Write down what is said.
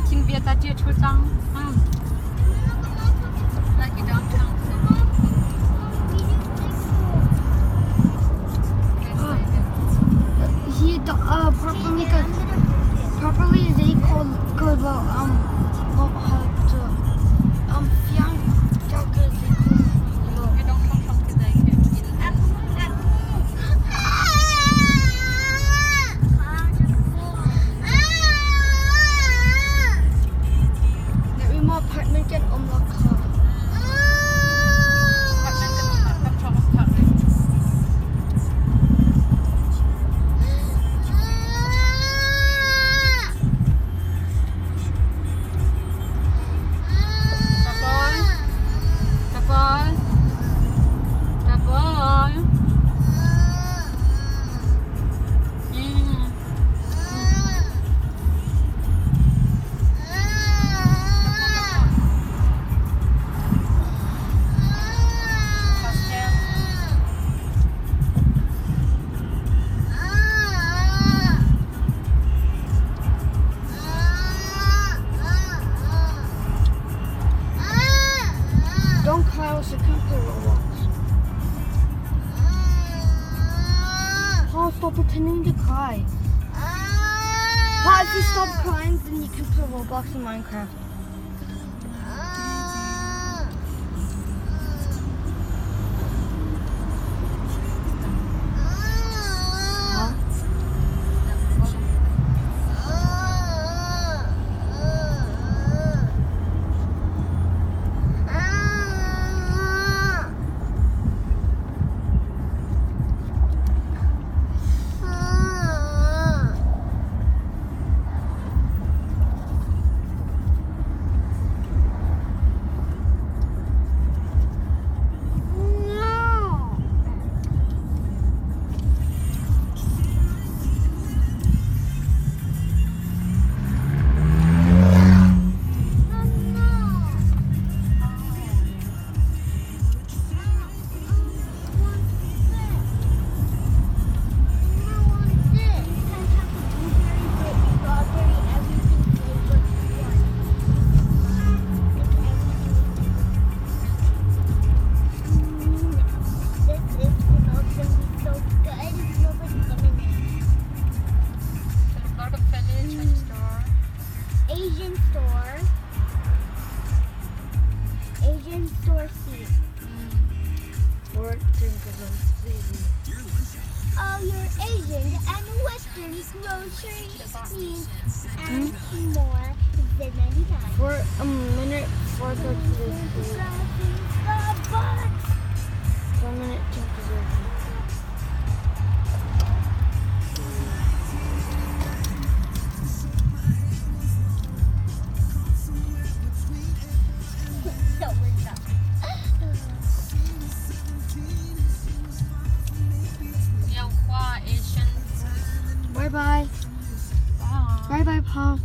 Martin wird da dir schon sagen. Like you don't count. He properly they call fjärr Vi de kan fram till dig. vi må apartmenten om lakka. Don't cry och så kan du Roblox. Paul, stop pretending to cry. Paul, if you stop crying, then you can play Roblox and Minecraft. Asian store C. Or Oh, you're Asian and Western grocery needs and more than 99. for a minute before I go to the school. For a minute to preserve. Bye bye. Bye. Bye bye, Paul.